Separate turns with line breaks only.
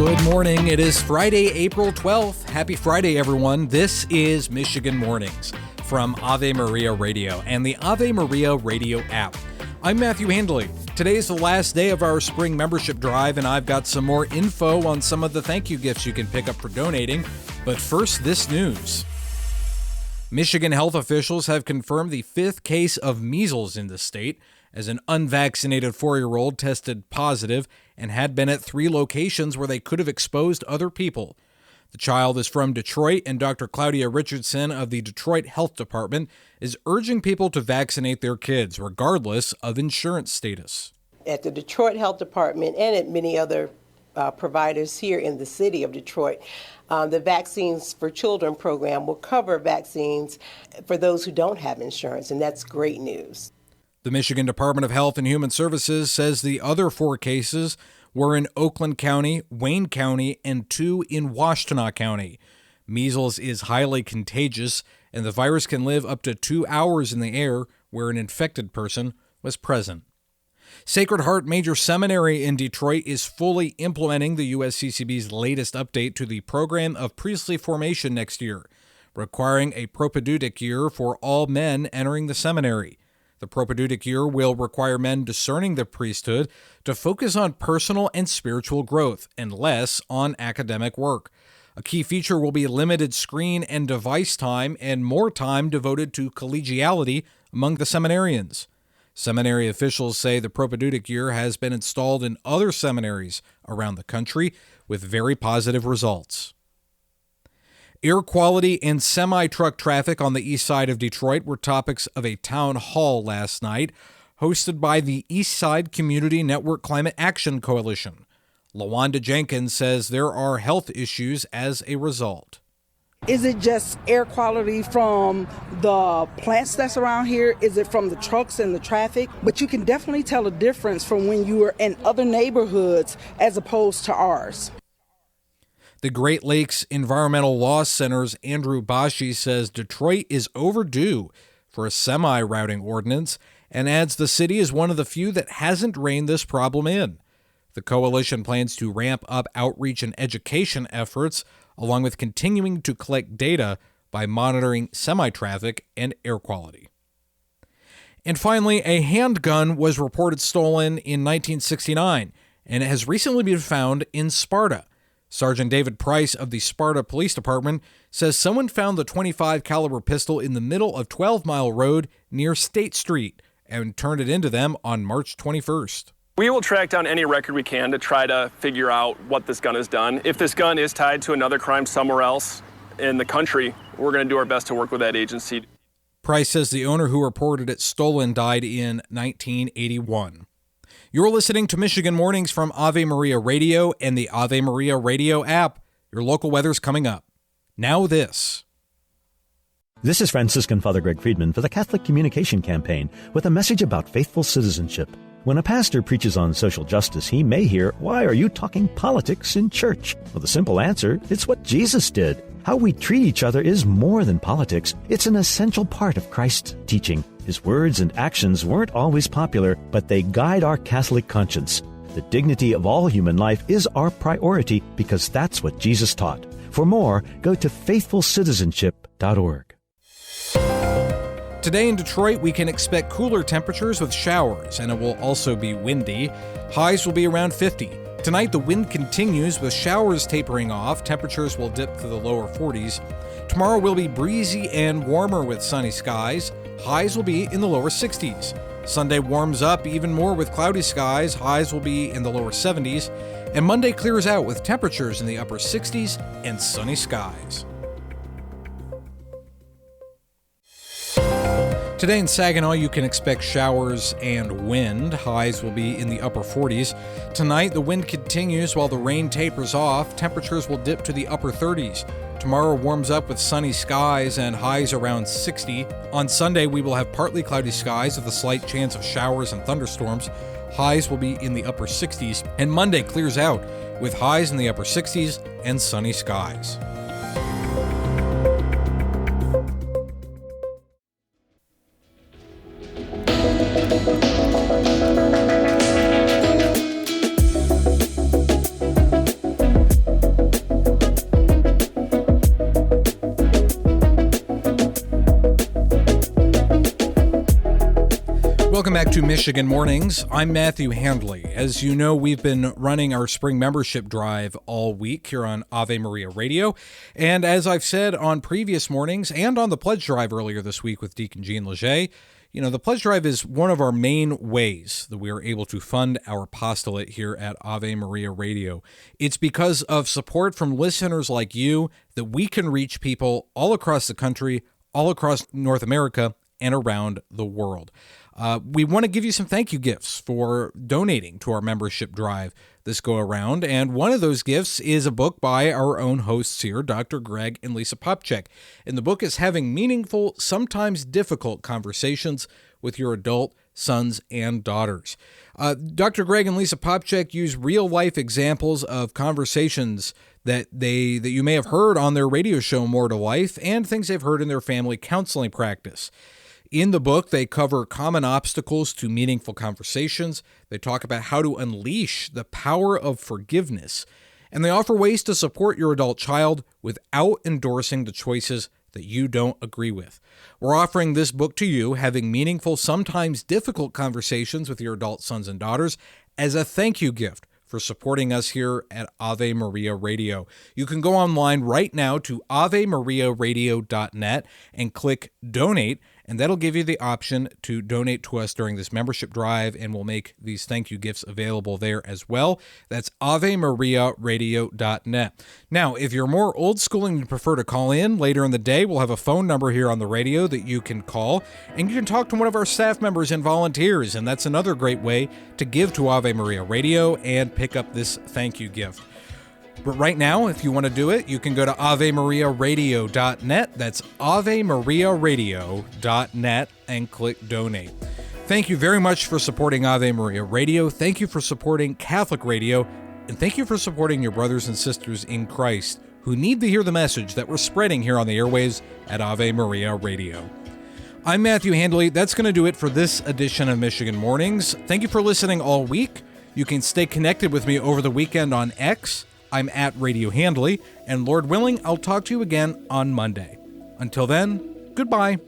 Good morning. It is Friday, April 12th. Happy Friday, everyone. This is Michigan Mornings from Ave Maria Radio and the Ave Maria Radio app. I'm Matthew Handley. Today is the last day of our spring membership drive, and I've got some more info on some of the thank you gifts you can pick up for donating. But first, this news. Michigan health officials have confirmed the fifth case of measles in the state, as an unvaccinated 4-year-old tested positive and had been at 3 locations where they could have exposed other people. The child is from Detroit, and Dr. Claudia Richardson of the Detroit Health Department is urging people to vaccinate their kids, regardless of insurance status.
At the Detroit Health Department and at many other providers here in the city of Detroit, the Vaccines for Children program will cover vaccines for those who don't have insurance, and that's great news.
The Michigan Department of Health and Human Services says the other 4 cases were in Oakland County, Wayne County, and 2 in Washtenaw County. Measles is highly contagious, and the virus can live up to 2 hours in the air where an infected person was present. Sacred Heart Major Seminary in Detroit is fully implementing the USCCB's latest update to the program of priestly formation next year, requiring a propaedeutic year for all men entering the seminary. The propaedeutic year will require men discerning the priesthood to focus on personal and spiritual growth and less on academic work. A key feature will be limited screen and device time and more time devoted to collegiality among the seminarians. Seminary officials say the propaedeutic year has been installed in other seminaries around the country with very positive results. Air quality and semi-truck traffic on the east side of Detroit were topics of a town hall last night, hosted by the East Side Community Network Climate Action Coalition. LaWanda Jenkins says there are health issues as a result.
Is it just air quality from the plants that's around here? Is it from the trucks and the traffic? But you can definitely tell a difference from when you are in other neighborhoods as opposed to ours.
The Great Lakes Environmental Law Center's Andrew Bashi says Detroit is overdue for a semi-routing ordinance and adds the city is one of the few that hasn't reined this problem in. The coalition plans to ramp up outreach and education efforts, along with continuing to collect data by monitoring semi-traffic and air quality. And finally, a handgun was reported stolen in 1969 and it has recently been found in Sparta. Sergeant David Price of the Sparta Police Department says someone found the .25 caliber pistol in the middle of 12 Mile Road near State Street and turned it into them on March 21st.
We will track down any record we can to try to figure out what this gun has done. If this gun is tied to another crime somewhere else in the country, we're going to do our best to work with that agency.
Price says the owner who reported it stolen died in 1981. You're listening to Michigan Mornings from Ave Maria Radio and the Ave Maria Radio app. Your local weather's coming up. Now this.
This is Franciscan Father Greg Friedman for the Catholic Communication Campaign with a message about faithful citizenship. When a pastor preaches on social justice, he may hear, "Why are you talking politics in church?" Well, the simple answer, it's what Jesus did. How we treat each other is more than politics. It's an essential part of Christ's teaching. His words and actions weren't always popular, but they guide our Catholic conscience. The dignity of all human life is our priority because that's what Jesus taught. For more, go to faithfulcitizenship.org.
Today in Detroit, we can expect cooler temperatures with showers, and it will also be windy. Highs will be around 50. Tonight, the wind continues with showers tapering off. Temperatures will dip to the lower 40s. Tomorrow will be breezy and warmer with sunny skies. Highs will be in the lower 60s. Sunday warms up even more with cloudy skies. Highs will be in the lower 70s. And Monday clears out with temperatures in the upper 60s and sunny skies. Today in Saginaw, you can expect showers and wind. Highs will be in the upper 40s. Tonight, the wind continues while the rain tapers off. Temperatures will dip to the upper 30s. Tomorrow warms up with sunny skies and highs around 60. On Sunday, we will have partly cloudy skies with a slight chance of showers and thunderstorms. Highs will be in the upper 60s. And Monday clears out with highs in the upper 60s and sunny skies. Welcome back to Michigan Mornings. I'm Matthew Handley. As you know, we've been running our spring membership drive all week here on Ave Maria Radio. And as I've said on previous mornings and on the pledge drive earlier this week with Deacon Jean Leger, the pledge drive is one of our main ways that we are able to fund our apostolate here at Ave Maria Radio. It's because of support from listeners like you that we can reach people all across the country, all across North America, and around the world. We want to give you some thank you gifts for donating to our membership drive this go around. And one of those gifts is a book by our own hosts here, Dr. Greg and Lisa Popcak. And the book is Having Meaningful, Sometimes Difficult Conversations with Your Adult Sons and Daughters. Dr. Greg and Lisa Popcak use real-life examples of conversations that you may have heard on their radio show, More to Life, and things they've heard in their family counseling practice. In the book, they cover common obstacles to meaningful conversations. They talk about how to unleash the power of forgiveness. And they offer ways to support your adult child without endorsing the choices that you don't agree with. We're offering this book to you, Having Meaningful, Sometimes Difficult Conversations with Your Adult Sons and Daughters, as a thank you gift for supporting us here at Ave Maria Radio. You can go online right now to avemariaradio.net and click Donate, and that'll give you the option to donate to us during this membership drive, and we'll make these thank you gifts available there as well. That's avemariaradio.net. Now, if you're more old school and you prefer to call in later in the day, we'll have a phone number here on the radio that you can call, and you can talk to one of our staff members and volunteers, and that's another great way to give to Ave Maria Radio and pick up this thank you gift. But right now, if you want to do it, you can go to avemariaradio.net. That's avemariaradio.net and click Donate. Thank you very much for supporting Ave Maria Radio. Thank you for supporting Catholic Radio. And thank you for supporting your brothers and sisters in Christ who need to hear the message that we're spreading here on the airwaves at Ave Maria Radio. I'm Matthew Handley. That's going to do it for this edition of Michigan Mornings. Thank you for listening all week. You can stay connected with me over the weekend on X. I'm at Radio Handley, and Lord willing, I'll talk to you again on Monday. Until then, goodbye.